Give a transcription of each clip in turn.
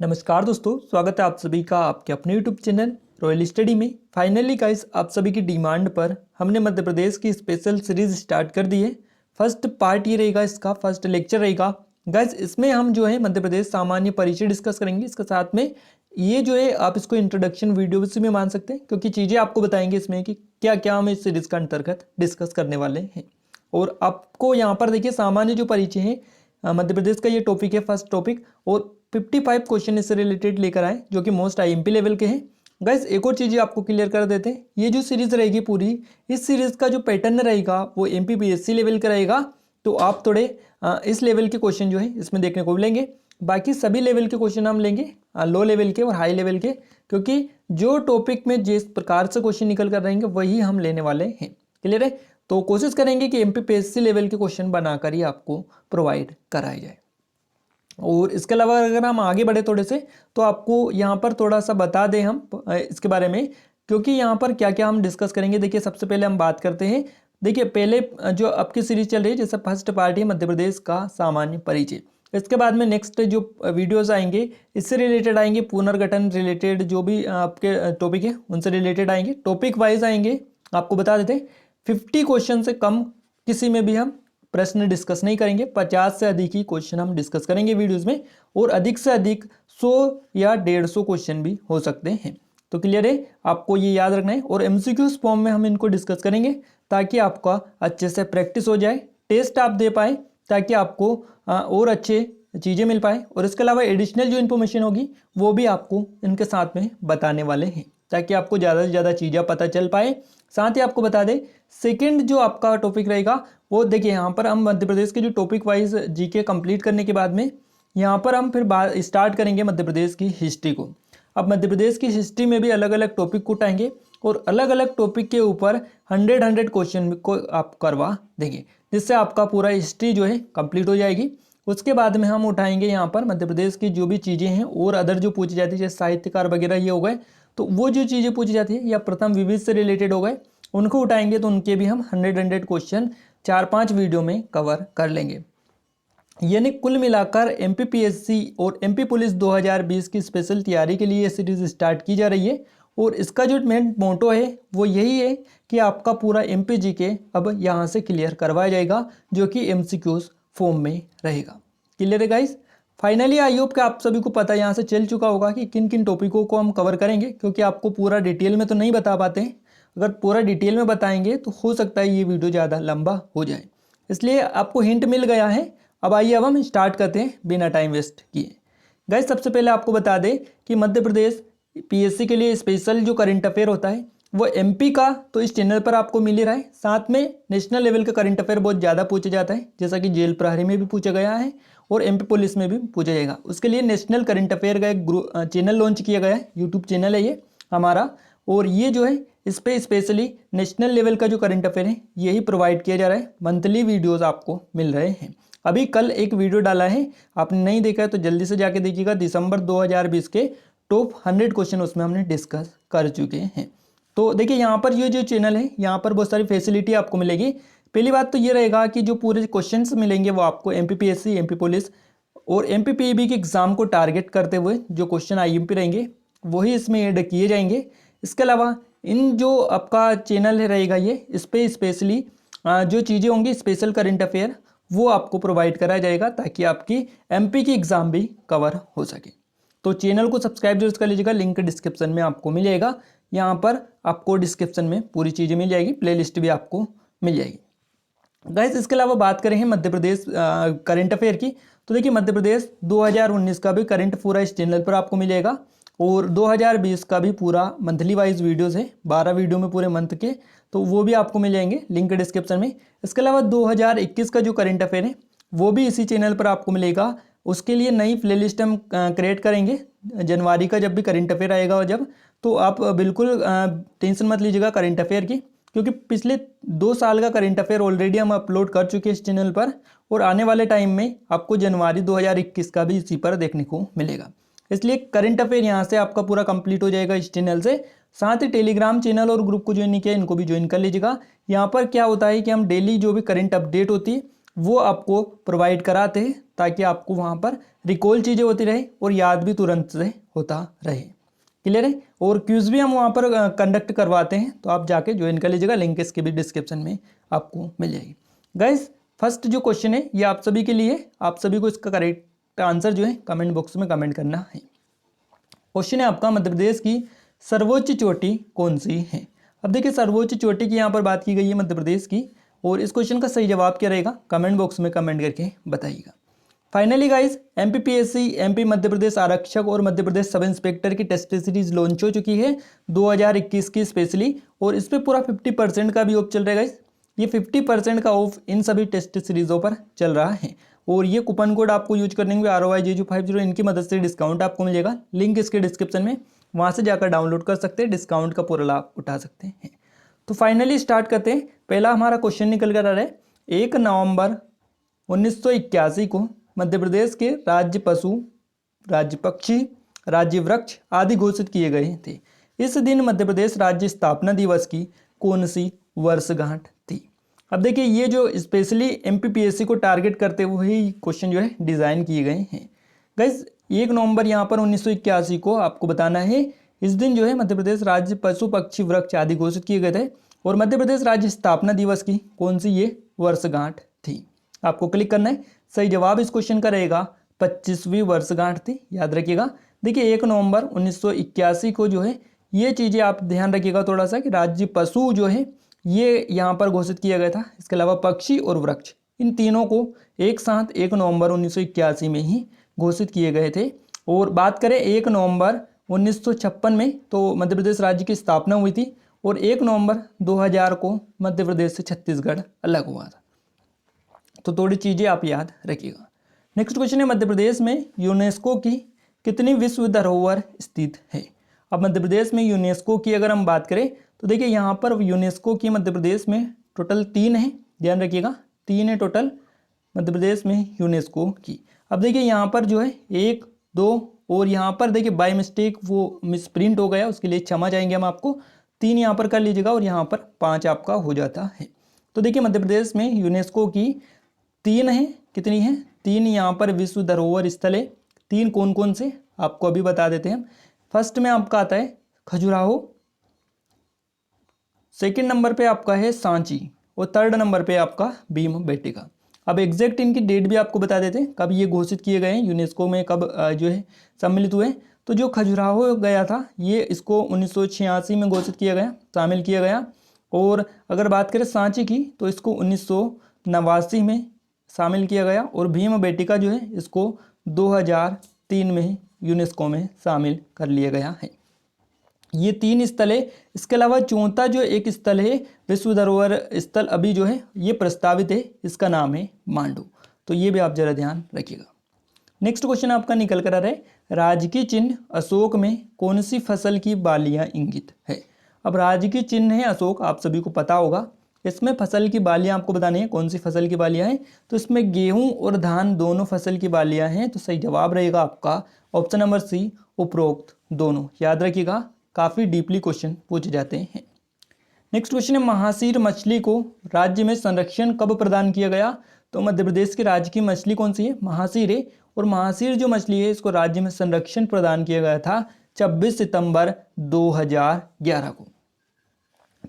नमस्कार दोस्तों, स्वागत है आप सभी का आपके अपने यूट्यूब चैनल रॉयल स्टडी में। फाइनली गाइस, आप सभी की डिमांड पर हमने मध्य प्रदेश की स्पेशल सीरीज स्टार्ट कर दी है। फर्स्ट पार्ट ये रहेगा, इसका फर्स्ट लेक्चर रहेगा गाइस। इसमें हम जो है मध्य प्रदेश सामान्य परिचय डिस्कस करेंगे। इसके साथ में ये जो है आप इसको इंट्रोडक्शन वीडियो से भी मान सकते हैं, क्योंकि चीज़ें आपको बताएंगे इसमें कि क्या क्या हम इस सीरीज का अंतर्गत डिस्कस करने वाले हैं। और आपको यहाँ पर देखिए सामान्य जो परिचय है मध्य प्रदेश का ये टॉपिक है, फर्स्ट टॉपिक। और 55 क्वेश्चन इससे रिलेटेड लेकर आए जो कि मोस्ट आईएमपी लेवल के हैं। गाइस एक और चीज़ आपको क्लियर कर देते हैं, ये जो सीरीज रहेगी पूरी, इस सीरीज का जो पैटर्न रहेगा वो एमपीपीएससी लेवल का रहेगा। तो आप थोड़े इस लेवल के क्वेश्चन जो है इसमें देखने को मिलेंगे। बाकी सभी लेवल के क्वेश्चन हम लेंगे, लो लेवल के और हाई लेवल के, क्योंकि जो टॉपिक में जिस प्रकार से क्वेश्चन निकल कर रहेंगे वही हम लेने वाले हैं। क्लियर है? तो कोशिश करेंगे कि एमपीपीएससी लेवल के क्वेश्चन बनाकर ही आपको प्रोवाइड कराए जाए। और इसके अलावा अगर हम आगे बढ़े थोड़े से, तो आपको यहाँ पर थोड़ा सा बता दें हम इसके बारे में, क्योंकि यहाँ पर क्या क्या हम डिस्कस करेंगे। देखिए सबसे पहले हम बात करते हैं, देखिए पहले जो आपकी सीरीज चल रही है, जैसे फर्स्ट पार्ट है मध्य प्रदेश का सामान्य परिचय। इसके बाद में नेक्स्ट जो वीडियोस आएंगे इससे रिलेटेड आएंगे, पुनर्गठन रिलेटेड जो भी आपके टॉपिक है उनसे रिलेटेड आएंगे, टॉपिक वाइज आएंगे। आपको बता देते हैं 50 क्वेश्चन से कम किसी में भी हम प्रश्न डिस्कस नहीं करेंगे, 50 से अधिक ही क्वेश्चन हम डिस्कस करेंगे वीडियोस में, और अधिक से अधिक 100 या 150 क्वेश्चन भी हो सकते हैं। तो क्लियर है, आपको ये याद रखना है। और एमसीक्यूज फॉर्म में हम इनको डिस्कस करेंगे ताकि आपका अच्छे से प्रैक्टिस हो जाए, टेस्ट आप दे पाए, ताकि आपको और अच्छे चीज़ें मिल पाए। और इसके अलावा एडिशनल जो इन्फॉर्मेशन होगी वो भी आपको इनके साथ में बताने वाले हैं, ताकि आपको ज़्यादा से ज़्यादा चीज़ें पता चल पाए। साथ ही आपको बता दें सेकंड जो आपका टॉपिक रहेगा वो देखिए, यहाँ पर हम मध्य प्रदेश के जो टॉपिक वाइज जीके कंप्लीट करने के बाद में यहाँ पर हम फिर स्टार्ट करेंगे मध्य प्रदेश की हिस्ट्री को। अब मध्य प्रदेश की हिस्ट्री में भी अलग अलग टॉपिक को उठाएंगे और अलग अलग टॉपिक के ऊपर 100 क्वेश्चन को आप करवा देंगे, जिससे आपका पूरा हिस्ट्री जो है कंप्लीट हो जाएगी। उसके बाद में हम उठाएंगे यहाँ पर मध्य प्रदेश की जो भी चीज़ें हैं और अदर जो पूछी जाती है, जैसे साहित्यकार वगैरह ये हो गए, तो वो जो चीज़ें पूछी जाती है या प्रथम विविध से रिलेटेड हो गए उनको उठाएंगे, तो उनके भी हम 100 क्वेश्चन 4-5 वीडियो में कवर कर लेंगे। यानी कुल मिलाकर एमपीपीएससी और एमपी पुलिस 2020 की स्पेशल तैयारी के लिए ये सीरीज स्टार्ट की जा रही है। और इसका जो मेन मोटो है वो यही है कि आपका पूरा एमपीजी के अब यहाँ से क्लियर करवाया जाएगा, जो कि एमसीक्यूज फॉर्म में रहेगा। क्लियर है गाइस? फाइनली आई होप कि आप सभी को पता यहाँ से चल चुका होगा कि किन किन टॉपिकों को हम कवर करेंगे, क्योंकि आपको पूरा डिटेल में तो नहीं बता पाते हैं। अगर पूरा डिटेल में बताएंगे तो हो सकता है ये वीडियो ज़्यादा लंबा हो जाए, इसलिए आपको हिंट मिल गया है। अब आइए अब हम स्टार्ट करते हैं बिना टाइम वेस्ट किए। गाइस सबसे पहले आपको बता दें कि मध्य प्रदेश पीएससी के लिए स्पेशल जो करंट अफेयर होता है वो एमपी का तो इस चैनल पर आपको मिल ही रहा है, साथ में नेशनल लेवल का करंट अफेयर बहुत ज़्यादा पूछा जाता है, जैसा कि जेल प्रहरी में भी पूछा गया है और एमपी पुलिस में भी पूछा जाएगा। उसके लिए नेशनल करंट अफेयर का एक चैनल लॉन्च किया गया है, यूट्यूब चैनल है ये हमारा। और ये जो है इस पर स्पेशली नेशनल लेवल का जो करंट अफेयर है यही प्रोवाइड किया जा रहा है, मंथली वीडियोस आपको मिल रहे हैं। अभी कल एक वीडियो डाला है, आपने नहीं देखा है तो जल्दी से जाके देखिएगा। दिसंबर 2020 के टॉप 100 क्वेश्चन उसमें हमने डिस्कस कर चुके हैं। तो देखिए यहाँ पर ये जो चैनल है यहाँ पर बहुत सारी फैसिलिटी आपको मिलेगी। पहली बात तो ये रहेगा कि जो पूरे क्वेश्चंस मिलेंगे वो आपको एमपीपीएससी, एमपी पुलिस और एमपीपीबी के एग्जाम को टारगेट करते हुए जो क्वेश्चन आईएमपी रहेंगे वही इसमें ऐड किए जाएंगे। इसके अलावा इन जो आपका चैनल रहेगा ये, इस पर स्पेशली जो चीज़ें होंगी स्पेशल करंट अफेयर वो आपको प्रोवाइड कराया जाएगा, ताकि आपकी एमपी की एग्ज़ाम भी कवर हो सके। तो चैनल को सब्सक्राइब जरूर कर लीजिएगा, लिंक डिस्क्रिप्शन में आपको मिल जाएगा। यहाँ पर आपको डिस्क्रिप्शन में पूरी चीज़ें मिल जाएगी, प्लेलिस्ट भी आपको मिल जाएगी। गाइस इसके अलावा बात करें मध्य प्रदेश करंट अफेयर की, तो देखिए मध्य प्रदेश 2019 का भी करंट पूरा इस चैनल पर आपको मिलेगा और 2020 का भी पूरा मंथली वाइज वीडियोस है, 12 वीडियो में पूरे मंथ के, तो वो भी आपको मिल जाएंगे, लिंक डिस्क्रिप्शन में। इसके अलावा 2021 का जो करंट अफेयर है वो भी इसी चैनल पर आपको मिलेगा। उसके लिए नई प्लेलिस्ट हम क्रिएट करेंगे जनवरी का, जब भी करंट अफेयर आएगा जब, तो आप बिल्कुल टेंशन मत लीजिएगा करंट अफेयर की, क्योंकि पिछले 2 साल का करंट अफेयर ऑलरेडी हम अपलोड कर चुके हैं इस चैनल पर, और आने वाले टाइम में आपको जनवरी 2021 का भी इसी पर देखने को मिलेगा। इसलिए करंट अफेयर यहाँ से आपका पूरा कंप्लीट हो जाएगा इस चैनल से। साथ ही टेलीग्राम चैनल और ग्रुप को ज्वाइन नहीं किया इनको भी ज्वाइन कर लीजिएगा। यहाँ पर क्या होता है कि हम डेली जो भी करंट अपडेट होती है वो आपको प्रोवाइड कराते हैं ताकि आपको वहाँ पर रिकॉल चीज़ें होती रहे और याद भी तुरंत से होता रहे। क्लियर है। और क्यूज़ भी हम वहाँ पर कंडक्ट करवाते हैं, तो आप जाके ज्वाइन कर लीजिएगा, लिंक इसके भी डिस्क्रिप्शन में आपको मिल जाएगी। गाइस फर्स्ट जो क्वेश्चन है ये आप सभी के लिए, आप सभी को इसका करेक्ट आंसर जो है कमेंट बॉक्स में कमेंट करना है। क्वेश्चन है आपका, मध्य प्रदेश की सर्वोच्च चोटी कौन सी है। अब देखिए सर्वोच्च चोटी की यहाँ पर बात की गई है मध्य प्रदेश की, और इस क्वेश्चन का सही जवाब क्या रहेगा कमेंट बॉक्स में कमेंट करके बताइएगा। Finally guys MPPSC MP Madhya Pradesh आरक्षक और मध्य प्रदेश सब इंस्पेक्टर की टेस्ट सीरीज लॉन्च हो चुकी है 2021 की स्पेशली, और इस पर पूरा 50% का भी ऑफ चल रहा है गाइस। ये 50% का ऑफ इन सभी टेस्ट सीरीजों पर चल रहा है, और ये कूपन कोड आपको यूज करने के ROIJU50 इनकी मदद से डिस्काउंट आपको मिलेगा। लिंक इसके डिस्क्रिप्शन में, वहाँ से जाकर डाउनलोड कर सकते हैं, डिस्काउंट का पूरा लाभ उठा सकते हैं। तो फाइनली स्टार्ट करते हैं। पहला हमारा क्वेश्चन निकल कर आ रहा है, 1 नवंबर 1981 को मध्य प्रदेश के राज्य पशु, राज्य पक्षी, राज्य वृक्ष आदि घोषित किए गए थे। इस दिन मध्य प्रदेश राज्य स्थापना दिवस की कौन सी वर्षगांठ थी। अब देखिए ये जो स्पेशली एमपीपीएससी को टारगेट करते हुए ही क्वेश्चन जो है डिज़ाइन किए गए हैं। गाइस 1 नवंबर यहाँ पर 1981 को आपको बताना है, इस दिन जो है मध्य प्रदेश राज्य पशु पक्षी वृक्ष आदि घोषित किए गए थे, और मध्य प्रदेश राज्य स्थापना दिवस की कौन सी ये वर्षगांठ थी। आपको क्लिक करना है। सही जवाब इस क्वेश्चन का रहेगा 25वीं वर्षगांठ थी, याद रखिएगा। देखिए 1 नवंबर 1981 को जो है ये चीज़ें आप ध्यान रखिएगा थोड़ा सा, कि राज्य पशु जो है ये यहाँ पर घोषित किया गया था। इसके अलावा पक्षी और वृक्ष इन तीनों को एक साथ 1 नवंबर 1981 में ही घोषित किए गए थे। और बात करें 1 नवंबर 1956 में तो मध्य प्रदेश राज्य की स्थापना हुई थी, और 1 नवंबर 2000 को मध्य प्रदेश से छत्तीसगढ़ अलग हुआ था। तो थोड़ी चीज़ें आप याद रखिएगा। नेक्स्ट क्वेश्चन है, मध्य प्रदेश में यूनेस्को की कितनी विश्व धरोहर स्थित है। अब मध्य प्रदेश में यूनेस्को की अगर हम बात करें तो देखिए यहाँ पर यूनेस्को की मध्य प्रदेश में टोटल 3 है, ध्यान रखिएगा 3 है टोटल मध्य प्रदेश में यूनेस्को की। अब देखिए यहाँ पर जो है 1, 2 और यहाँ पर देखिए बाय मिस्टेक वो मिसप्रिंट हो गया, उसके लिए क्षमा चाहेंगे हम आपको। 3 यहाँ पर कर लीजिएगा और यहाँ पर 5 आपका हो जाता है। तो देखिए मध्य प्रदेश में यूनेस्को की 3 है, कितनी है 3 यहाँ पर विश्व धरोहर स्थल है। 3 कौन कौन से आपको अभी बता देते हैं। फर्स्ट में आपका आता है खजुराहो, सेकंड नंबर पे आपका है सांची, और थर्ड नंबर पे आपका भीमबेटका। अब एग्जैक्ट इनकी डेट भी आपको बता देते हैं कब ये घोषित किए गए हैं यूनेस्को में, कब जो है सम्मिलित हुए। तो जो खजुराहो गया था ये इसको 1986 में घोषित किया गया, शामिल किया गया। और अगर बात करें सांची की तो इसको 1989 में शामिल किया गया, और भीमबेटका जो है इसको 2003 में यूनेस्को में शामिल कर लिया गया है। ये 3 स्थल है। इसके अलावा चौथा जो एक स्थल है विश्व धरोहर स्थल अभी जो है ये प्रस्तावित है, इसका नाम है मांडू। तो ये भी आप जरा ध्यान रखिएगा। नेक्स्ट क्वेश्चन आपका निकल कर आ रहा है, राजकीय चिन्ह अशोक में कौन सी फसल की बालियां इंगित है। अब राजकीय चिन्ह है अशोक, आप सभी को पता होगा। इसमें फसल की बालियां आपको बतानी है, कौन सी फसल की बालियां हैं। तो इसमें गेहूं और धान दोनों फसल की बालियां हैं। तो सही जवाब रहेगा आपका ऑप्शन नंबर सी, उपरोक्त दोनों। याद रखिएगा काफ़ी डीपली क्वेश्चन पूछे जाते हैं। नेक्स्ट क्वेश्चन है, महासीर मछली को राज्य में संरक्षण कब प्रदान किया गया। तो मध्य प्रदेश की राज्य की मछली कौन सी है, महासीर है। और महासीर जो मछली है इसको राज्य में संरक्षण प्रदान किया गया था 26 सितंबर 2011 को।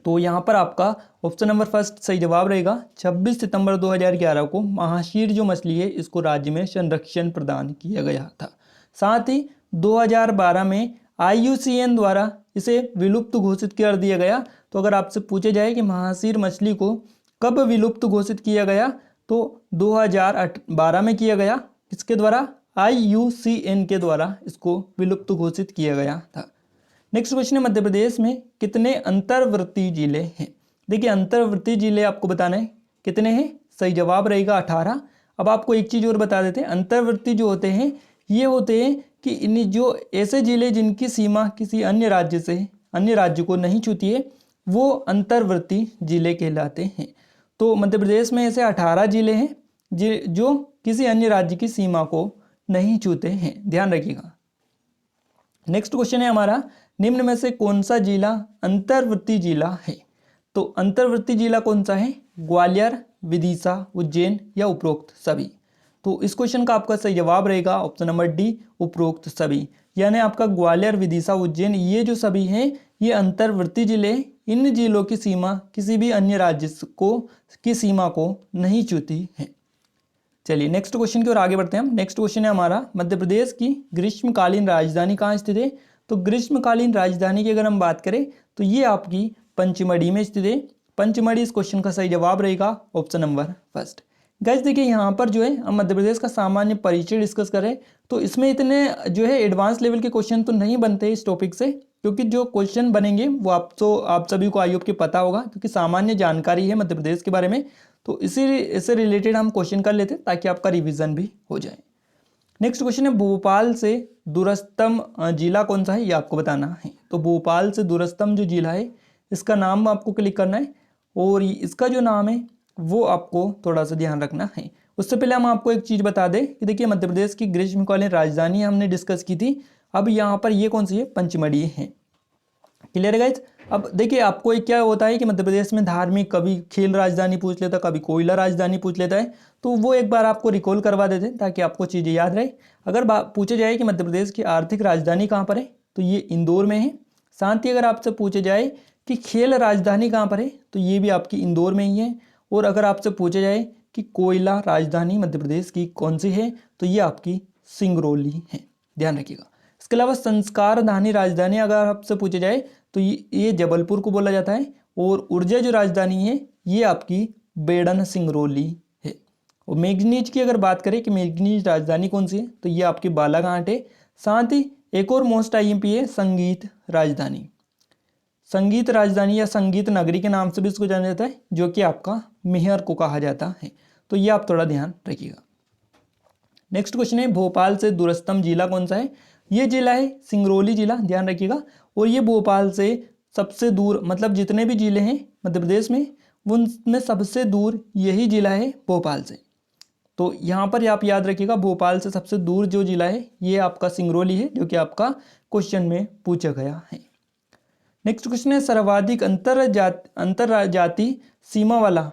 तो यहाँ पर आपका ऑप्शन नंबर फर्स्ट सही जवाब रहेगा। 26 सितंबर 2011 को महासीर जो मछली है इसको राज्य में संरक्षण प्रदान किया गया था। साथ ही 2012 में IUCN द्वारा इसे विलुप्त घोषित कर दिया गया। तो अगर आपसे पूछे जाए कि महासीर मछली को कब विलुप्त घोषित किया गया, तो 2012 में किया गया। किसके द्वारा, IUCN के द्वारा इसको विलुप्त घोषित किया गया था। नेक्स्ट क्वेश्चन है, मध्य प्रदेश में कितने अंतर्वर्ती जिले हैं। देखिए अंतर्वर्ती जिले आपको बताना है कितने हैं, सही जवाब रहेगा 18। अब आपको एक चीज़ और बता देते हैं, अंतर्वर्ती जो होते हैं ये होते हैं कि इन जो ऐसे जिले जिनकी सीमा किसी अन्य राज्य से अन्य राज्य को नहीं छूती है वो अंतर्वर्ती जिले कहलाते हैं। तो मध्य प्रदेश में ऐसे 18 जिले हैं जो किसी अन्य राज्य की सीमा को नहीं छूते हैं, ध्यान रखिएगा। नेक्स्ट क्वेश्चन है हमारा, निम्न में से कौन सा जिला अंतर्वर्ती जिला है। तो अंतर्वर्ती जिला कौन सा है, ग्वालियर, विदिशा, उज्जैन या उपरोक्त सभी। तो इस क्वेश्चन का आपका सही जवाब रहेगा ऑप्शन नंबर डी, उपरोक्त सभी। यानी आपका ग्वालियर, विदिशा, उज्जैन ये जो सभी हैं ये अंतर्वर्ती जिले, इन जिलों की सीमा किसी भी अन्य राज्य की सीमा को नहीं छूती है। चलिए नेक्स्ट क्वेश्चन की ओर आगे बढ़ते हैं हम। नेक्स्ट क्वेश्चन है हमारा, मध्य प्रदेश की ग्रीष्मकालीन राजधानी कहाँ स्थित है? तो ग्रीष्मकालीन राजधानी की अगर हम बात करें तो ये आपकी पंचमढ़ी में स्थित है। पंचमढ़ी इस क्वेश्चन का सही जवाब रहेगा ऑप्शन नंबर फर्स्ट। गाइस देखिए यहाँ पर जो है हम मध्य प्रदेश का सामान्य परिचय डिस्कस करें तो इसमें इतने जो है एडवांस लेवल के क्वेश्चन तो नहीं बनते इस टॉपिक से, क्योंकि जो क्वेश्चन बनेंगे वो आप सभी को आई होप के पता होगा, क्योंकि सामान्य जानकारी है मध्य प्रदेश के बारे में। तो इससे रिलेटेड हम क्वेश्चन कर लेते हैं ताकि आपका रिवीजन भी हो जाए। नेक्स्ट क्वेश्चन है, भोपाल से दूरस्थम जिला कौन सा है, ये आपको बताना है। तो भोपाल से दूरस्थम जो जिला है इसका नाम आपको क्लिक करना है और इसका जो नाम है वो आपको थोड़ा सा ध्यान रखना है। उससे पहले हम आपको एक चीज़ बता दें कि देखिए मध्य प्रदेश की ग्रीष्मकालीन राजधानी हमने डिस्कस की थी, अब यहाँ पर ये कौन सी है, पंचमढ़ी है। क्लियर है गाइज। अब देखिए आपको एक क्या होता है कि मध्य प्रदेश में धार्मिक, कभी खेल राजधानी पूछ लेता है, कभी कोयला राजधानी पूछ लेता है, तो वो एक बार आपको रिकॉल करवा देते हैं ताकि आपको चीज़ें याद रहे। अगर पूछे जाए कि मध्य प्रदेश की आर्थिक राजधानी कहाँ पर है तो ये इंदौर में है। साथ ही अगर आपसे पूछे जाए कि खेल राजधानी कहाँ पर है तो ये भी आपकी इंदौर में ही है। और अगर आपसे पूछे जाए कि कोयला राजधानी मध्य प्रदेश की कौन सी है तो ये आपकी सिंगरौली है, ध्यान रखिएगा। इसके अलावा संस्कार धानी राजधानी अगर आपसे पूछे जाए तो ये जबलपुर को बोला जाता है। और ऊर्जा जो राजधानी है ये आपकी बेड़न सिंगरौली है। और मैग्नीज की अगर बात करें कि मैग्नीज राजधानी कौन सी है तो ये आपकी बालाघाट है। साथ ही एक और मोस्ट आईएमपी है संगीत राजधानी। संगीत राजधानी या संगीत नगरी के नाम से भी इसको जाना जाता है, जो कि आपका मेहर को कहा जाता है। तो ये आप थोड़ा ध्यान रखिएगा। नेक्स्ट क्वेश्चन है, भोपाल से दूरस्थम जिला कौन सा है? ये जिला है सिंगरौली जिला, ध्यान रखिएगा। और ये भोपाल से सबसे दूर, मतलब जितने भी जिले हैं मध्य प्रदेश में उनमें सबसे दूर यही जिला है भोपाल से। तो यहाँ पर आप याद रखिएगा भोपाल से सबसे दूर जो जिला है ये आपका सिंगरौली है, जो कि आपका क्वेश्चन में पूछा गया है। नेक्स्ट क्वेश्चन है, सर्वाधिक अंतरजातीय सीमा वाला,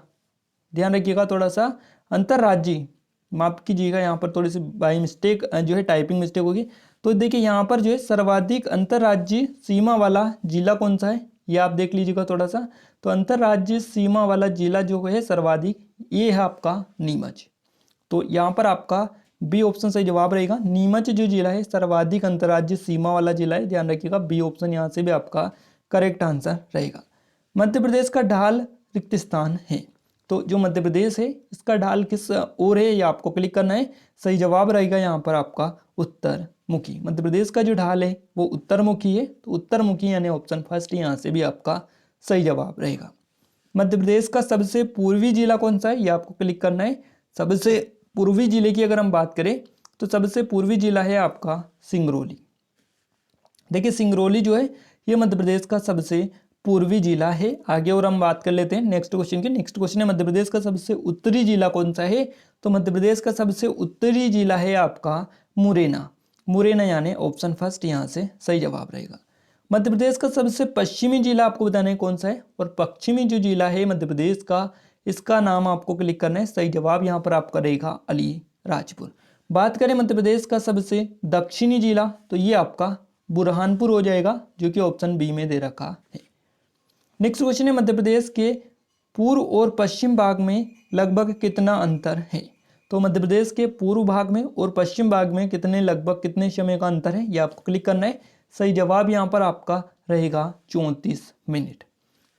ध्यान रखिएगा थोड़ा सा, अंतर्राज्यीय, माफ कीजिएगा यहाँ पर थोड़ी सी बाई मिस्टेक जो है टाइपिंग मिस्टेक होगी। तो देखिए यहाँ पर जो है सर्वाधिक अंतर्राज्यीय सीमा वाला जिला कौन सा है ये आप देख लीजिएगा थोड़ा सा। तो अंतर्राज्यीय सीमा वाला जिला जो है सर्वाधिक, ये है आपका नीमच। तो यहाँ पर आपका बी ऑप्शन सही जवाब रहेगा। नीमच जो जिला है सर्वाधिक अंतर्राज्यीय सीमा वाला जिला है, ध्यान रखिएगा। बी ऑप्शन यहाँ से भी आपका करेक्ट आंसर रहेगा। मध्य प्रदेश का ढाल रिक्त स्थान है, तो जो मध्य प्रदेश है इसका ढाल किस ओर है ये आपको क्लिक करना है। सही जवाब रहेगा यहाँ पर आपका उत्तर मुखी। मध्य प्रदेश का जो ढाल है वो उत्तर मुखी है, तो उत्तर मुखी यानी ऑप्शन फर्स्ट यहाँ से भी आपका सही जवाब रहेगा। मध्य प्रदेश का सबसे पूर्वी जिला कौन सा है ये आपको क्लिक करना है। सबसे पूर्वी जिले की अगर हम बात करें तो सबसे पूर्वी जिला है आपका सिंगरौली। देखिए सिंगरौली जो है ये मध्य प्रदेश का सबसे पूर्वी जिला है। आगे और हम बात कर लेते हैं नेक्स्ट क्वेश्चन की। नेक्स्ट क्वेश्चन है, मध्य प्रदेश का सबसे उत्तरी जिला कौन सा है? तो मध्य प्रदेश का सबसे उत्तरी जिला है आपका मुरैना। मुरैना यानी ऑप्शन फर्स्ट यहाँ से सही जवाब रहेगा। मध्य प्रदेश का सबसे पश्चिमी जिला आपको बताना है कौन सा है, और पश्चिमी जो जिला है मध्य प्रदेश का इसका नाम आपको क्लिक करना है। सही जवाब यहाँ पर आपका रहेगा अलीराजपुर। बात करें मध्य प्रदेश का सबसे दक्षिणी जिला तो ये आपका बुरहानपुर हो जाएगा, जो कि ऑप्शन बी में दे रखा है। नेक्स्ट क्वेश्चन है, मध्य प्रदेश के पूर्व और पश्चिम भाग में लगभग कितना अंतर है? तो मध्य प्रदेश के पूर्व भाग में और पश्चिम भाग में लगभग कितने समय का अंतर है ये आपको क्लिक करना है। सही जवाब यहाँ पर आपका रहेगा 34 मिनट।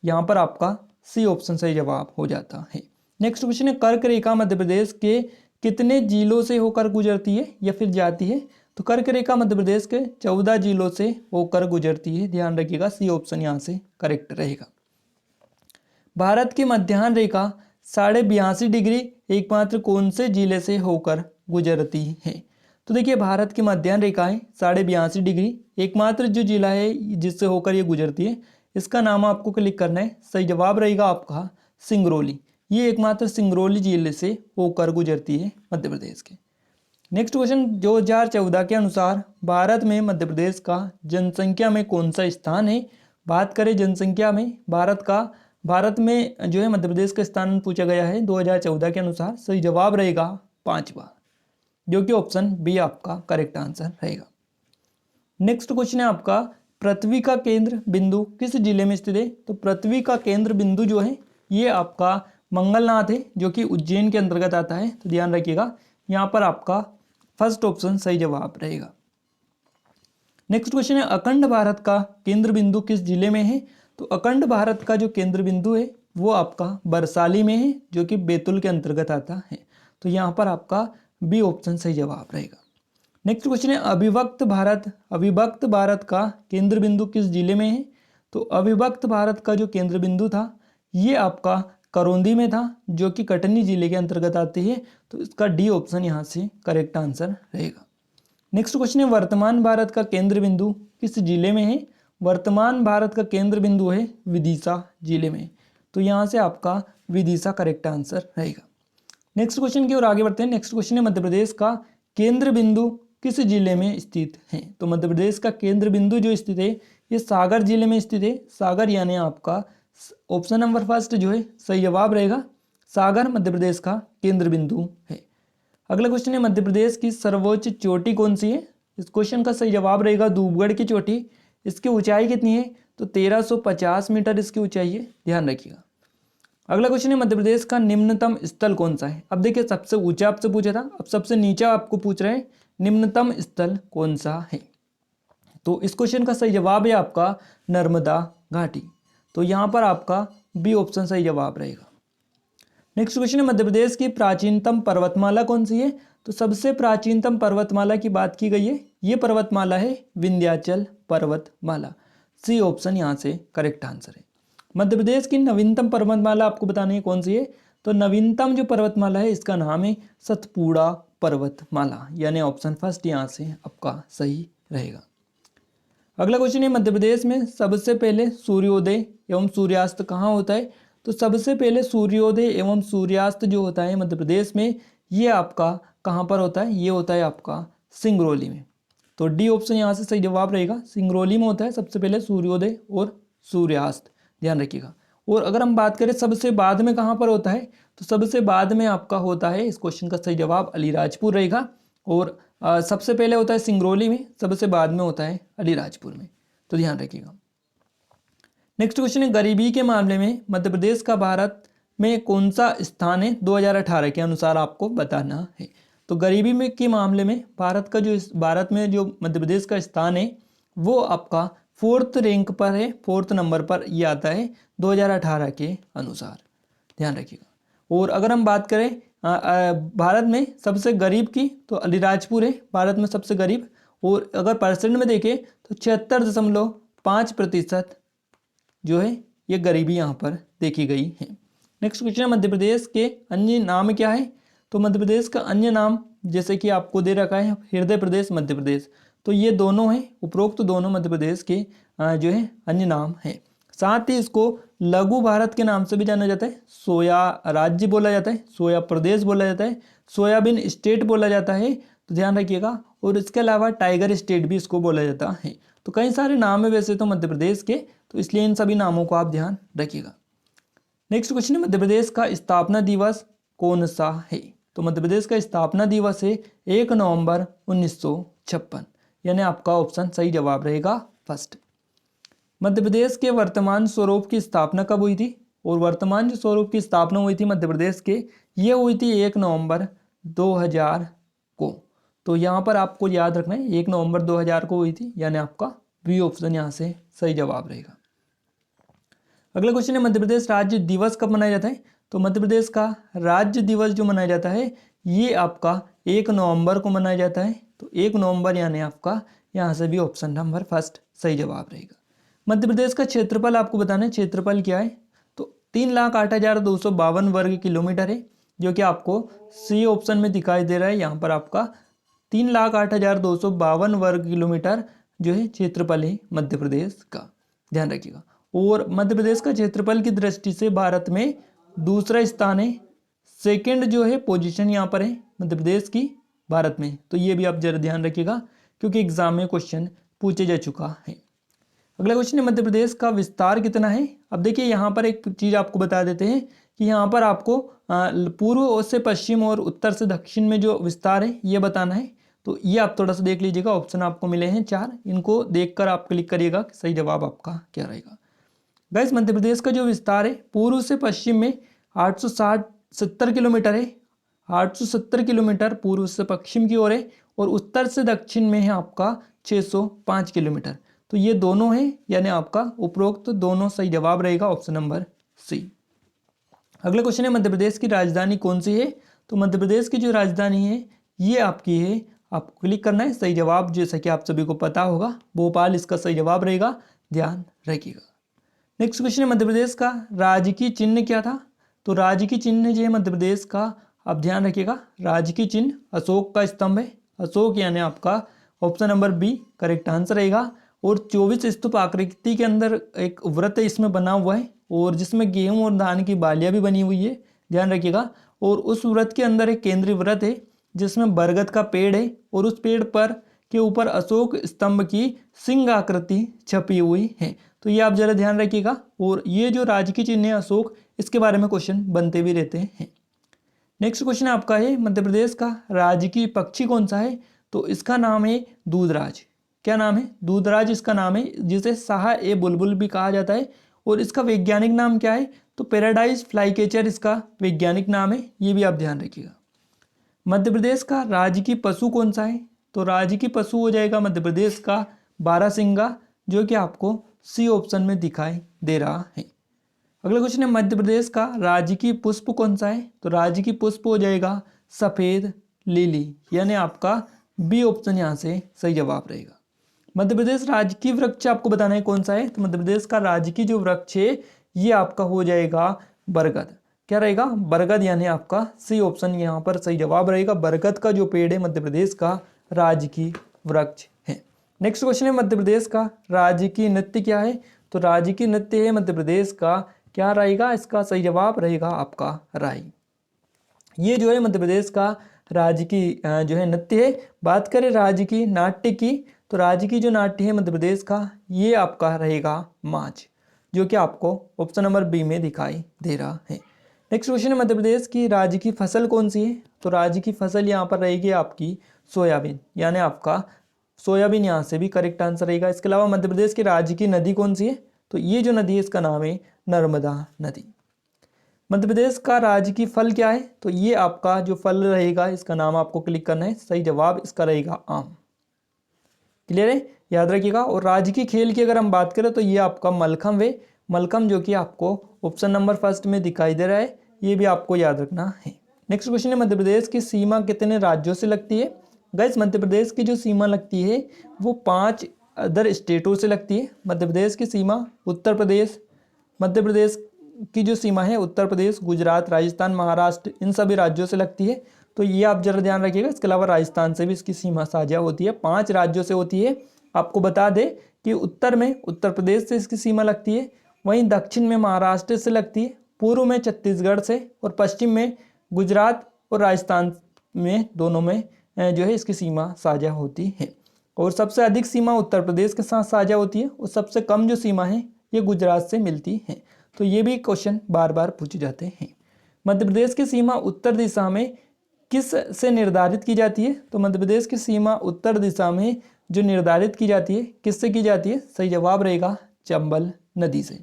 यहाँ पर आपका सी ऑप्शन सही जवाब हो जाता है। नेक्स्ट क्वेश्चन है, कर्क रेखा मध्य प्रदेश के कितने जिलों से होकर गुजरती है या फिर जाती है? तो कर्क रेखा मध्य प्रदेश के 14 जिलों से होकर गुजरती है, ध्यान रखिएगा। सी ऑप्शन यहाँ से करेक्ट रहेगा। भारत की मध्याह्न रेखा 82.5 डिग्री एकमात्र कौन से जिले से होकर गुजरती है? तो देखिए भारत की मध्याह्न रेखा है 82.5 डिग्री, एकमात्र जो जिला है जिससे होकर ये गुजरती है इसका नाम आपको क्लिक करना है। सही जवाब रहेगा आपका सिंगरौली। ये एकमात्र सिंगरौली जिले से होकर गुजरती है मध्य प्रदेश के। नेक्स्ट क्वेश्चन, 2014 के अनुसार भारत में मध्य प्रदेश का जनसंख्या में कौन सा स्थान है? बात करें जनसंख्या में भारत का भारत में जो है मध्य प्रदेश का स्थान पूछा गया है 2014 के अनुसार। सही जवाब रहेगा 5वां, जो कि ऑप्शन बी आपका करेक्ट आंसर रहेगा। नेक्स्ट क्वेश्चन है आपका, पृथ्वी का केंद्र बिंदु किस जिले में स्थित है? तो पृथ्वी का केंद्र बिंदु जो है ये आपका मंगलनाथ है, जो कि उज्जैन के अंतर्गत आता है। तो ध्यान रखिएगा, यहाँ पर आपका फर्स्ट ऑप्शन सही जवाब रहेगा। नेक्स्ट क्वेश्चन है, अखंड भारत का केंद्र बिंदु किस जिले में है? तो अखंड भारत का जो केंद्र बिंदु है वो आपका बरसाली में है, जो कि बैतूल के अंतर्गत आता है। तो यहाँ पर आपका बी ऑप्शन सही जवाब रहेगा। नेक्स्ट क्वेश्चन है, अविभक्त भारत का केंद्र बिंदु किस जिले में है? तो अविभक्त भारत का जो केंद्र बिंदु था ये आपका करौंदी में था, जो कि कटनी जिले के अंतर्गत आती है। तो इसका डी ऑप्शन यहाँ से करेक्ट आंसर रहेगा। नेक्स्ट क्वेश्चन है, वर्तमान भारत का केंद्र बिंदु किस जिले में है? वर्तमान भारत का केंद्र बिंदु है विदिशा जिले में। तो यहाँ से आपका विदिशा करेक्ट आंसर रहेगा। नेक्स्ट क्वेश्चन की ओर आगे बढ़ते हैं। नेक्स्ट क्वेश्चन है, मध्य प्रदेश का केंद्र बिंदु किस जिले में स्थित है? तो मध्य प्रदेश का केंद्र बिंदु जो स्थित है ये सागर जिले में स्थित है। सागर यानी आपका ऑप्शन नंबर फर्स्ट जो है सही जवाब रहेगा। सागर मध्य प्रदेश का केंद्र बिंदु है। अगला क्वेश्चन है, मध्य प्रदेश की सर्वोच्च चोटी कौन सी है? इस क्वेश्चन का सही जवाब रहेगा धूपगढ़ की चोटी। इसकी ऊंचाई कितनी है? तो 1350 मीटर इसकी ऊंचाई है, ध्यान रखिएगा। अगला क्वेश्चन है, मध्य प्रदेश का निम्नतम स्थल कौन सा है? अब देखिए, सबसे ऊंचा आपसे पूछा था, अब सबसे नीचा आपको पूछ रहे हैं निम्नतम स्थल कौन सा है। तो इस क्वेश्चन का सही जवाब है आपका नर्मदा घाटी। तो यहाँ पर आपका बी ऑप्शन सही जवाब रहेगा। नेक्स्ट क्वेश्चन है, मध्य प्रदेश की प्राचीनतम पर्वतमाला कौन सी है? तो सबसे प्राचीनतम पर्वतमाला की बात की गई है, ये पर्वतमाला है विंध्याचल पर्वतमाला। सी ऑप्शन यहाँ से करेक्ट आंसर है। मध्य प्रदेश की नवीनतम पर्वतमाला आपको बतानी है कौन सी है? तो नवीनतम जो पर्वतमाला है इसका नाम है सतपुड़ा पर्वतमाला, यानी ऑप्शन फर्स्ट यहाँ से आपका सही रहेगा। अगला क्वेश्चन है, मध्य प्रदेश में सबसे पहले सूर्योदय एवं सूर्यास्त कहाँ होता है? तो सबसे पहले सूर्योदय एवं सूर्यास्त जो होता है मध्य प्रदेश में ये आपका कहाँ पर होता है? ये होता है आपका सिंगरौली में। तो डी ऑप्शन यहाँ से सही जवाब रहेगा। सिंगरौली में होता है सबसे पहले सूर्योदय और सूर्यास्त, ध्यान रखिएगा। और अगर हम बात करें सबसे बाद में कहाँ पर होता है, तो सबसे बाद में आपका होता है, इस क्वेश्चन का सही जवाब अलीराजपुर रहेगा। और सबसे पहले होता है सिंगरौली में, सबसे बाद में होता है अलीराजपुर में। तो ध्यान रखिएगा। नेक्स्ट क्वेश्चन है, गरीबी के मामले में मध्य प्रदेश का भारत में कौन सा स्थान है 2018 के अनुसार आपको बताना है। तो गरीबी में के मामले में भारत में जो मध्य प्रदेश का स्थान है वो आपका 4th रैंक पर है, 4th नंबर पर ये आता है 2018 के अनुसार, ध्यान रखिएगा। और अगर हम बात करें भारत में सबसे गरीब की, तो अलीराजपुर है भारत में सबसे गरीब। और अगर परसेंट में देखें तो 76.5% जो है ये गरीबी यहाँ पर देखी गई है। नेक्स्ट क्वेश्चन है, मध्य प्रदेश के अन्य नाम क्या है? तो मध्य प्रदेश का अन्य नाम जैसे कि आपको दे रखा है हृदय प्रदेश मध्य प्रदेश। तो ये दोनों हैं, उपरोक्त दोनों मध्य प्रदेश के जो है अन्य नाम है। साथ ही इसको लघु भारत के नाम से भी जाना जाता है। सोया राज्य बोला जाता है, सोया प्रदेश बोला जाता है, सोयाबीन स्टेट बोला जाता है। तो ध्यान रखिएगा। और इसके अलावा टाइगर स्टेट भी इसको बोला जाता है। तो कई सारे नाम है वैसे तो मध्य प्रदेश के, तो इसलिए इन सभी नामों को आप ध्यान रखिएगा। नेक्स्ट क्वेश्चन है, मध्य प्रदेश का स्थापना दिवस कौन सा है? तो मध्य प्रदेश का स्थापना दिवस है 1 नवंबर 1956, यानी आपका ऑप्शन सही जवाब रहेगा फर्स्ट। मध्य प्रदेश के वर्तमान स्वरूप की स्थापना कब हुई थी? और वर्तमान जो स्वरूप की स्थापना हुई थी मध्य प्रदेश के, ये हुई थी 1 नवंबर 2000 को। तो यहाँ पर आपको याद रखना है 1 नवंबर 2000 को हुई थी, यानी आपका बी ऑप्शन यहाँ से सही जवाब रहेगा। अगला क्वेश्चन है, मध्य प्रदेश राज्य दिवस कब मनाया जाता है? तो मध्य प्रदेश का राज्य दिवस जो मनाया जाता है ये आपका 1 नवंबर को मनाया जाता है। तो 1 नवंबर यानी आपका यहाँ से भी ऑप्शन नंबर फर्स्ट सही जवाब रहेगा। मध्य प्रदेश का क्षेत्रफल आपको बताना है, क्षेत्रफल क्या है? तो 3,08,252 वर्ग किलोमीटर है, जो कि आपको सी ऑप्शन में दिखाई दे रहा है। यहाँ पर आपका 3,08,252 वर्ग किलोमीटर जो है क्षेत्रफल है मध्य प्रदेश का, ध्यान रखिएगा। और मध्य प्रदेश का क्षेत्रफल की दृष्टि से भारत में दूसरा स्थान है, सेकंड जो है पोजीशन यहाँ पर है मध्य प्रदेश की भारत में। तो ये भी आप जरा ध्यान रखिएगा, क्योंकि एग्जाम में क्वेश्चन पूछे जा चुका है। अगला क्वेश्चन है मध्य प्रदेश का विस्तार कितना है। अब देखिए यहाँ पर एक चीज़ आपको बता देते हैं कि यहाँ पर आपको पूर्व से पश्चिम और उत्तर से दक्षिण में जो विस्तार है ये बताना है। तो ये आप थोड़ा सा देख लीजिएगा, ऑप्शन आपको मिले हैं 4, इनको देखकर आप क्लिक करिएगा कि सही जवाब आपका क्या रहेगा। गाइस मध्य प्रदेश का जो विस्तार है पूर्व से पश्चिम में 870 किलोमीटर है, 870 किलोमीटर पूर्व से पश्चिम की ओर है, और उत्तर से दक्षिण में है आपका 605 किलोमीटर। तो ये दोनों हैं, यानी आपका उपरोक्त दोनों सही जवाब रहेगा, ऑप्शन नंबर सी। अगला क्वेश्चन है मध्य प्रदेश की राजधानी कौन सी है। तो मध्य प्रदेश की जो राजधानी है ये आपकी है, आपको क्लिक करना है। सही जवाब जैसा कि आप सभी को पता होगा भोपाल इसका सही जवाब रहेगा, ध्यान रखिएगा। नेक्स्ट क्वेश्चन है मध्य प्रदेश का राजकीय चिन्ह क्या था। तो राजकीय चिन्ह जो है मध्य प्रदेश का, आप ध्यान रखिएगा, राजकीय चिन्ह अशोक का स्तंभ है। अशोक यानी आपका option number B correct answer रहेगा। और 24 स्तूप आकृति के अंदर एक व्रत इसमें बना हुआ है, और जिसमें गेहूं और धान की बालियां भी बनी हुई है, ध्यान रखिएगा। और उस व्रत के अंदर एक केंद्रीय व्रत है जिसमें बरगद का पेड़ है, और उस पेड़ पर के ऊपर अशोक स्तंभ की सिंह आकृति छपी हुई है। तो ये आप जरा ध्यान रखिएगा। और ये जो राजकीय चिन्ह है अशोक, इसके बारे में क्वेश्चन बनते भी रहते हैं। नेक्स्ट क्वेश्चन आपका है मध्य प्रदेश का राजकीय पक्षी कौन सा है। तो इसका नाम है दूधराज। क्या नाम है? दूधराज इसका नाम है, जिसे शाह ए बुलबुल भी कहा जाता है। और इसका वैज्ञानिक नाम क्या है? तो पैराडाइज फ्लाईकैचर इसका वैज्ञानिक नाम है, ये भी आप ध्यान रखिएगा। मध्य प्रदेश का राजकीय पशु कौन सा है। तो राजकीय पशु हो जाएगा मध्य प्रदेश का बारहसिंगा, जो कि आपको सी ऑप्शन में दिखाई दे रहा है। अगला क्वेश्चन है मध्य प्रदेश का राजकीय पुष्प कौन सा है। तो राजकीय पुष्प हो जाएगा सफेद लिली, यानी आपका बी ऑप्शन यहाँ से सही जवाब रहेगा। मध्य प्रदेश राजकीय वृक्ष आपको बताना है कौन सा है। तो मध्य प्रदेश का राजकीय जो वृक्ष है ये आपका हो जाएगा बरगद। क्या रहेगा? बरगद, यानी आपका सी ऑप्शन यहाँ पर सही जवाब रहेगा। बरगद का जो पेड़ है मध्य प्रदेश का राजकीय वृक्ष है। नेक्स्ट क्वेश्चन है मध्य प्रदेश का राजकीय नृत्य क्या है। तो राजकीय नृत्य है मध्य प्रदेश का, क्या रहेगा? इसका सही जवाब रहेगा आपका राई। ये जो है मध्य प्रदेश का राजकीय जो है नृत्य है। बात करें राजकीय नाट्य की, तो राजकीय जो नाट्य है मध्य प्रदेश का ये आपका रहेगा माच, जो कि आपको ऑप्शन नंबर बी में दिखाई दे रहा है। नेक्स्ट क्वेश्चन है मध्य प्रदेश की राजकीय फसल कौन सी है। तो राजकीय फसल यहाँ पर रहेगी आपकी सोयाबीन, यानी आपका सोयाबीन यहाँ से भी करेक्ट आंसर रहेगा। इसके अलावा मध्य प्रदेश की राजकीय नदी कौन सी है। तो ये जो नदी है इसका नाम है नर्मदा नदी। मध्य प्रदेश का राजकीय फल क्या है। तो ये आपका जो फल रहेगा इसका नाम आपको क्लिक करना है, सही जवाब इसका रहेगा आम। क्लियर है, याद रखिएगा। और राजकीय खेल की अगर हम बात करें तो ये आपका मलखम है, मलखम जो कि आपको ऑप्शन नंबर फर्स्ट में दिखाई दे रहा है, ये भी आपको याद रखना है। नेक्स्ट क्वेश्चन है मध्य प्रदेश की सीमा कितने राज्यों से लगती है। गाइस मध्य प्रदेश की जो सीमा लगती है वो 5 अदर स्टेटों से लगती है। मध्य प्रदेश की सीमा उत्तर प्रदेश, मध्य प्रदेश की जो सीमा है उत्तर प्रदेश, गुजरात, राजस्थान, महाराष्ट्र, इन सभी राज्यों से लगती है। तो ये आप जरा ध्यान रखिएगा। इसके अलावा राजस्थान से भी इसकी सीमा साझा होती है, 5 राज्यों से होती है। आपको बता दें कि उत्तर में उत्तर प्रदेश से इसकी सीमा लगती है, वहीं दक्षिण में महाराष्ट्र से लगती है, पूर्व में छत्तीसगढ़ से, और पश्चिम में गुजरात और राजस्थान में, दोनों में जो है इसकी सीमा साझा होती है। और सबसे अधिक सीमा उत्तर प्रदेश के साथ साझा होती है, और सबसे कम जो सीमा है ये गुजरात से मिलती है। तो ये भी क्वेश्चन बार बार पूछे जाते हैं। मध्य प्रदेश की सीमा उत्तर दिशा में किस से निर्धारित की जाती है। तो मध्य प्रदेश की सीमा उत्तर दिशा में जो निर्धारित की जाती है, किससे की जाती है? सही जवाब रहेगा चंबल नदी से।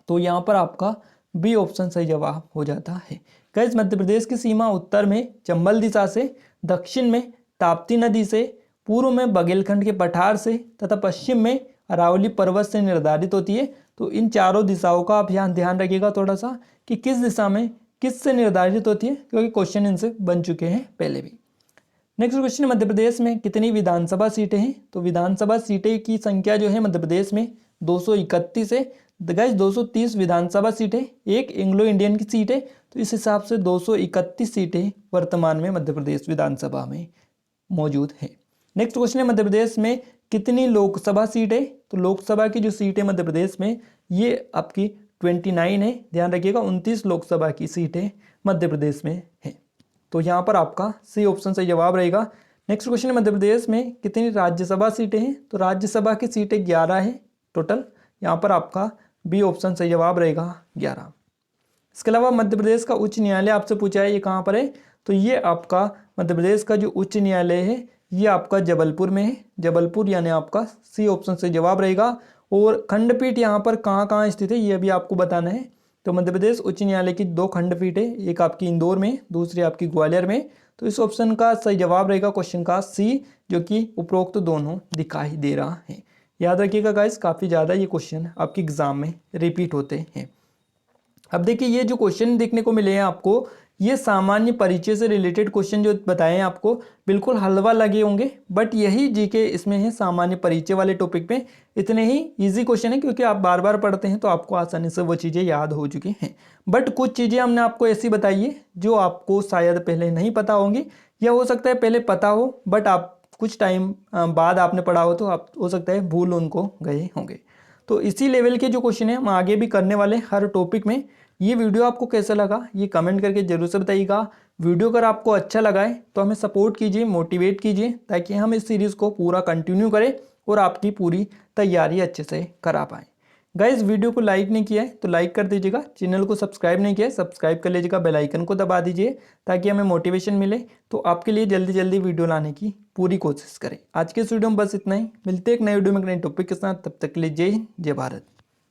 तो यहाँ पर आपका बी ऑप्शन सही जवाब हो जाता है। गाइस मध्य प्रदेश की सीमा उत्तर में चंबल दिशा से, दक्षिण में ताप्ती नदी से, पूर्व में बघेलखंड के पठार से, तथा पश्चिम में अरावली पर्वत से निर्धारित होती है। तो इन चारों दिशाओं का आप यहाँ ध्यान रखिएगा थोड़ा सा कि किस दिशा में किससे निर्धारित होती है, क्योंकि क्वेश्चन इनसे बन चुके हैं पहले भी। नेक्स्ट क्वेश्चन, मध्य प्रदेश में कितनी विधानसभा सीटें हैं। तो विधानसभा सीटें की संख्या जो है मध्य प्रदेश में 231 है। गाइस 230 विधानसभा सीटें, एक एंग्लो इंडियन की सीट है, तो इस हिसाब से 231 सीटें वर्तमान में मध्य प्रदेश विधानसभा में मौजूद है। नेक्स्ट क्वेश्चन है मध्य प्रदेश में कितनी लोकसभा सीट है। तो लोकसभा की जो सीट है मध्य प्रदेश में ये आपकी 29 है, ध्यान रखिएगा। 29 लोकसभा की सीटें मध्य प्रदेश में है। तो यहाँ पर आपका सी ऑप्शन सही जवाब रहेगा। नेक्स्ट क्वेश्चन है मध्य प्रदेश में कितनी राज्यसभा सीटें हैं। तो राज्यसभा की सीटें 11 है, टोटल। यहाँ पर आपका बी ऑप्शन सही जवाब रहेगा 11। इसके अलावा मध्य प्रदेश का उच्च न्यायालय आपसे पूछा है, ये कहाँ पर है? तो ये आपका मध्य प्रदेश का जो उच्च न्यायालय है ये आपका जबलपुर में है। जबलपुर यानी आपका सी ऑप्शन से जवाब रहेगा। और खंडपीठ यहाँ पर कहाँ कहाँ स्थित है ये भी आपको बताना है। तो मध्य प्रदेश उच्च न्यायालय की 2 खंडपीठ है, एक आपकी इंदौर में, दूसरी आपकी ग्वालियर में। तो इस ऑप्शन का सही जवाब रहेगा क्वेश्चन का सी, जो कि उपरोक्त दोनों दिखाई दे रहा है। याद रखिएगा गाइस, काफ़ी ज़्यादा ये क्वेश्चन आपके एग्जाम में रिपीट होते हैं। अब देखिए ये जो क्वेश्चन देखने को मिले हैं आपको, ये सामान्य परिचय से रिलेटेड क्वेश्चन जो बताए हैं आपको, बिल्कुल हलवा लगे होंगे, बट यही जीके इसमें है सामान्य परिचय वाले टॉपिक में। इतने ही इजी क्वेश्चन है क्योंकि आप बार बार पढ़ते हैं तो आपको आसानी से वो चीज़ें याद हो चुकी हैं। बट कुछ चीज़ें हमने आपको ऐसी बताई है जो आपको शायद पहले नहीं पता होंगी, या हो सकता है पहले पता हो बट आप कुछ टाइम बाद आपने पढ़ा हो तो आप हो सकता है भूल उनको गए होंगे। तो इसी लेवल के जो क्वेश्चन है हम आगे भी करने वाले हैं हर टॉपिक में। ये वीडियो आपको कैसा लगा ये कमेंट करके जरूर से बताइएगा। वीडियो अगर आपको अच्छा लगा है तो हमें सपोर्ट कीजिए, मोटिवेट कीजिए, ताकि हम इस सीरीज़ को पूरा कंटिन्यू करें और आपकी पूरी तैयारी अच्छे से करा पाएँ। गाइस वीडियो को लाइक नहीं किया है तो लाइक कर दीजिएगा, चैनल को सब्सक्राइब नहीं किया है सब्सक्राइब कर लीजिएगा, बेल आइकन को दबा दीजिए ताकि हमें मोटिवेशन मिले तो आपके लिए जल्दी जल्दी वीडियो लाने की पूरी कोशिश करें। आज के इस वीडियो में बस इतना ही, मिलते हैं एक नए वीडियो में एक नए टॉपिक के साथ, तब तक के लिए जय हिंद जय भारत।